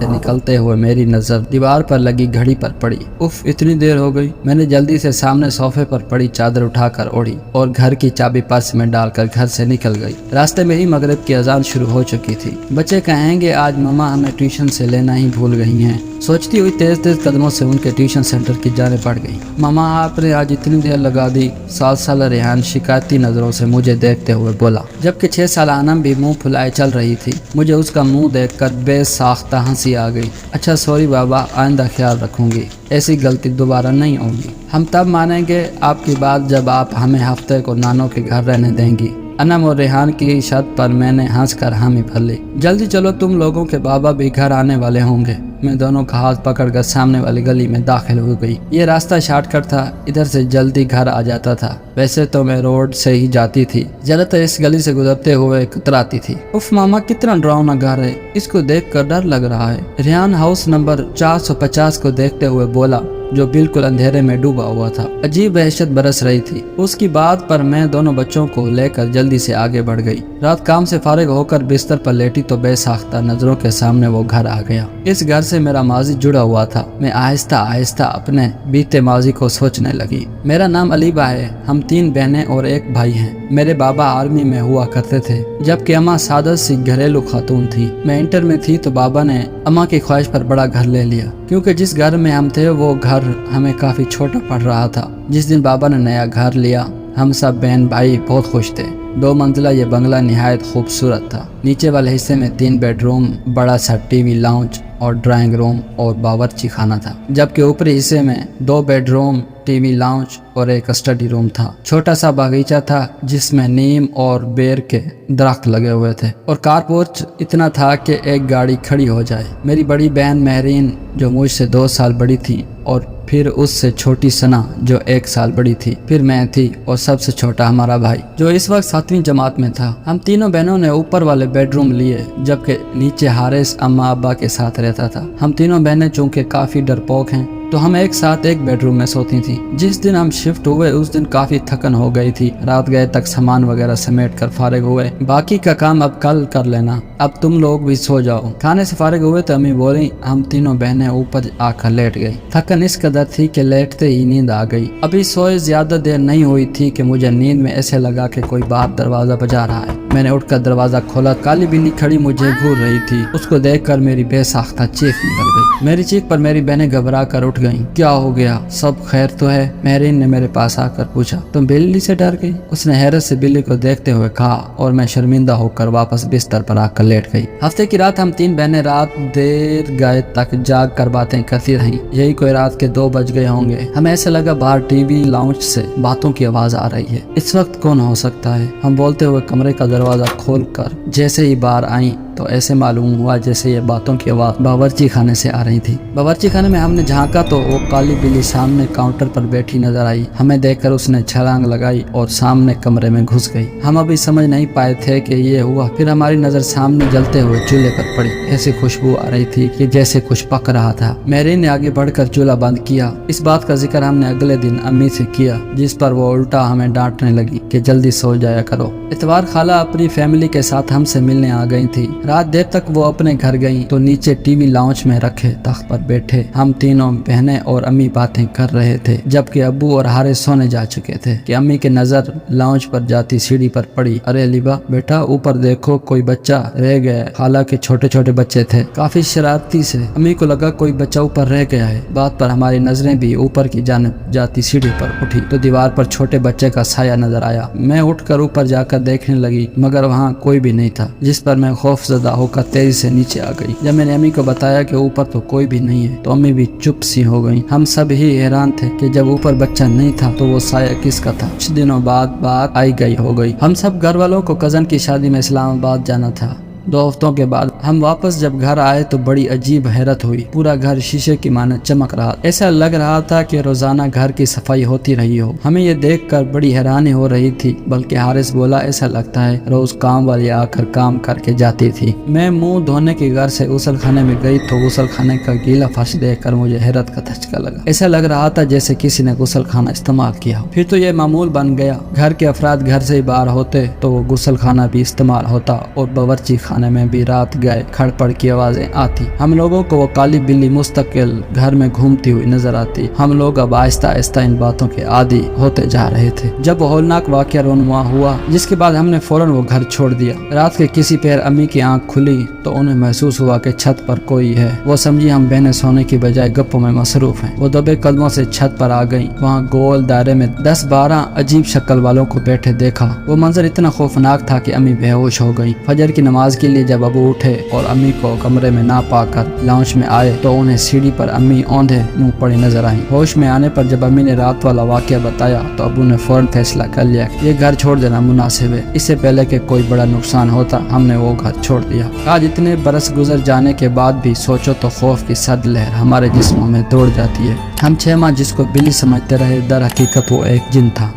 निकलते हुए मेरी नजर दीवार पर लगी घड़ी पर पड़ी। उफ, इतनी देर हो गई। मैंने जल्दी से सामने सोफे पर पड़ी चादर उठाकर ओढ़ी और घर की चाबी पर्स में डालकर घर से निकल गई। रास्ते में ही मगरिब की अजान शुरू हो चुकी थी। बच्चे कहेंगे आज मम्मा हमें ट्यूशन से लेना ही भूल गई हैं। सोचती हुई तेज तेज कदमों से उनके ट्यूशन सेंटर की जाने पड़ गई। मामा आपने आज इतनी देर लगा दी। 7 साल रेहान शिकायती नजरों से मुझे देखते हुए बोला, जबकि 6 साल अनम भी मुंह फुलाए चल रही थी। मुझे उसका मुंह देखकर बेसाख्ता हंसी आ गई। अच्छा सॉरी बाबा, आइंदा ख्याल रखूंगी, ऐसी गलती दोबारा नहीं होगी। हम तब मानेंगे आपकी बात जब आप हमें हफ्ते को नानों के घर रहने देंगी। अनम और रेहान की शर्त पर मैंने हंसकर हामी भर ली। जल्दी चलो, तुम लोगों के बाबा भी घर आने वाले होंगे। मैं दोनों का हाथ पकड़कर सामने वाली गली में दाखिल हो गई। ये रास्ता शॉर्टकट था, इधर से जल्दी घर आ जाता था। वैसे तो मैं रोड से ही जाती थी, ज्यादातर इस गली से गुजरते हुए कतराती थी। उफ मामा, कितना डरावना घर है, इसको देखकर डर लग रहा है। रेहान हाउस नंबर 450 को देखते हुए बोला, जो बिल्कुल अंधेरे में डूबा हुआ था। अजीब वहशत बरस रही थी। उसकी बात पर मैं दोनों बच्चों को लेकर जल्दी से आगे बढ़ गई। रात काम से फारिग होकर बिस्तर पर लेटी तो बेसाख्ता नजरों के सामने वो घर आ गया। इस घर से मेरा माजी जुड़ा हुआ था। मैं आहिस्ता आहिस्ता अपने बीते माजी को सोचने लगी। मेरा नाम अलीबा है। हम 3 बहनें और 1 भाई हैं। मेरे बाबा आर्मी में हुआ करते थे, जबकि अम्मा सादा सी घरेलू खातून थी। मैं इंटर में थी तो बाबा ने अम्मा की ख्वाहिश पर बड़ा घर ले लिया, क्योंकि जिस घर में हम थे वो घर हमें काफी छोटा पड़ रहा था। जिस दिन बाबा ने नया घर लिया, हम सब बहन भाई बहुत खुश थे। 2 मंजिला ये बंगला निहायत खूबसूरत था। नीचे वाले हिस्से में 3 बेडरूम, बड़ा सा टीवी लाउंज और ड्राइंग रूम और बावर्ची खाना था, जबकि ऊपरी हिस्से में 2 बेडरूम, टीवी लाउंज और एक स्टडी रूम था। छोटा सा बागीचा था जिसमें नीम और बेर के दरख्त लगे हुए थे और कारपोर्च इतना था कि एक गाड़ी खड़ी हो जाए। मेरी बड़ी बहन महरीन, जो मुझसे 2 साल बड़ी थी, और फिर उससे छोटी सना, जो 1 साल बड़ी थी, फिर मैं थी और सबसे छोटा हमारा भाई, जो इस वक्त 7वीं जमात में था। हम तीनों बहनों ने ऊपर वाले बेडरूम लिए, जबकि नीचे हारिस अम्मा अब्बा के साथ रहता था। हम तीनों बहनें चूंकि काफी डरपोक हैं तो हम एक साथ एक बेडरूम में सोती थी। जिस दिन हम शिफ्ट हुए उस दिन काफी थकन हो गई थी। रात गए तक सामान वगैरह समेट कर फारिग हुए। बाकी का काम अब कल कर लेना, अब तुम लोग भी सो जाओ। खाने से फारिग हुए तो अम्मी बोली। हम तीनों बहनें ऊपर आकर लेट गई। थकन इस कदर थी कि लेटते ही नींद आ गई। अभी सोए ज्यादा देर नहीं हुई थी कि मुझे नींद में ऐसे लगा कि कोई बाहर दरवाजा बजा रहा है। मैंने उठकर दरवाजा खोला। काली बिल्ली खड़ी मुझे घूर रही थी। उसको देखकर मेरी बेसाख्ता चीख निकल गई। मेरी चीख पर मेरी बहनें घबरा कर उठ गईं। क्या हो गया, सब खैर तो है? महरीन ने मेरे पास आकर पूछा। तुम बिल्ली से डर गई? उसने हैरत से बिल्ली को देखते हुए कहा और मैं शर्मिंदा होकर वापस बिस्तर पर आकर लेट गई। हफ्ते की रात हम 3 बहनें रात देर गए तक जाग कर बातें करती रहीं। यही कोई रात के 2 बज गए होंगे। हमें ऐसे लगा बाहर टीवी लाउंज से बातों की आवाज आ रही है। इस वक्त कौन हो सकता है? हम बोलते हुए कमरे का दरवाजा खोलकर जैसे ही बाहर आई तो ऐसे मालूम हुआ जैसे ये बातों की आवाज बावर्ची खाने से आ रही थी। बावर्ची खाने में हमने झांका तो वो काली बिल्ली सामने काउंटर पर बैठी नजर आई। हमें देखकर उसने छलांग लगाई और सामने कमरे में घुस गई। हम अभी समझ नहीं पाए थे कि ये हुआ। फिर हमारी नजर सामने जलते हुए चूल्हे पर पड़ी। ऐसी खुशबू आ रही थी कि जैसे कुछ पक रहा था। मैरीन ने आगे बढ़कर चूल्हा बंद किया। इस बात का जिक्र हमने अगले दिन अम्मी से किया, जिस पर वो उल्टा हमें डांटने लगी कि जल्दी सो जाया करो। इतवार खाला अपनी फैमिली के साथ हमसे मिलने आ गई थी। रात देर तक वो अपने घर गई तो नीचे टीवी लाउंज में रखे तख्त पर बैठे हम तीनों बहनें और अम्मी बातें कर रहे थे, जबकि अब्बू और हारिस सोने जा चुके थे कि अम्मी की नजर लाउंज पर जाती सीढ़ी पर पड़ी। अरे अलीबा बेटा, ऊपर देखो, कोई बच्चा रह गया है। खाला के छोटे छोटे बच्चे थे। काफी शरारती से अम्मी को लगा कोई बच्चा ऊपर रह गया है। बात पर हमारी नजरें भी ऊपर की जानिब जाती सीढ़ी पर उठी तो दीवार पर छोटे बच्चे का साया नजर आया। मैं उठकर ऊपर जाकर देखने लगी, मगर वहाँ कोई भी नहीं था, जिस पर मैं खौफजदा होकर तेजी से नीचे आ गई। जब मैंने अम्मी को बताया कि ऊपर तो कोई भी नहीं है तो अम्मी भी चुप सी हो गई। हम सब ही हैरान थे कि जब ऊपर बच्चा नहीं था तो वो साया किसका था। कुछ दिनों बाद बात आई गई हो गई। हम सब घर वालों को कजन की शादी में इस्लामाबाद जाना था। 2 हफ्तों के बाद हम वापस जब घर आए तो बड़ी अजीब हैरत हुई। पूरा घर शीशे की माने चमक रहा। ऐसा लग रहा था कि रोजाना घर की सफाई होती रही हो। हमें ये देखकर बड़ी हैरानी हो रही थी। बल्कि हारिस बोला, ऐसा लगता है रोज काम वाली आकर काम करके जाती थी। मैं मुंह धोने के घर से गुसल खाने में गई तो गुसल खाने का गीला फर्श देखकर मुझे हैरत का धचका लगा। ऐसा लग रहा था जैसे किसी ने गुसल खाना इस्तेमाल किया हो। फिर तो ये मामूल बन गया। घर के अफराद घर से बाहर होते तो वो गुसल खाना भी इस्तेमाल होता और बावर्ची खाने में भी रात गए खड़पड़ की आवाजें आती। हम लोगों को वो काली बिल्ली मुस्तकिल घर में घूमती हुई नजर आती। हम लोग अब आहिस्ता आहिस्ता इन बातों के आदी होते जा रहे थे। जब वो हौलनाक वाकया रोनुमा हुआ जिसके बाद हमने फौरन वो घर छोड़ दिया। रात के किसी पैर अम्मी की आंख खुली तो उन्हें महसूस हुआ कि छत पर कोई है। वो समझी हम बहनें सोने की बजाय गप्पों में मसरूफ हैं। वो दबे कदमों से छत पर आ गई। वहाँ गोल दायरे में 10-12 अजीब शक्ल वालों को बैठे देखा। वो मंजर इतना खौफनाक था कि अम्मी बेहोश हो गई। फजर की नमाज के लिए जब अबू उठे और अम्मी को कमरे में ना पाकर लाउंज में आए तो उन्हें सीढ़ी पर अम्मी औंधे मुंह पड़ी नजर आई। होश में आने पर जब अम्मी ने रात वाला वाकया बताया तो अबू ने फौरन फैसला कर लिया ये घर छोड़ देना मुनासिब है। इससे पहले कि कोई बड़ा नुकसान होता हमने वो घर छोड़ दिया। आज इतने बरस गुजर जाने के बाद भी सोचो तो खौफ की सद लहर हमारे जिस्मों में दौड़ जाती है। हम 6 माह जिसको बिल्ली समझते रहे दर हकीकत वो एक जिन था।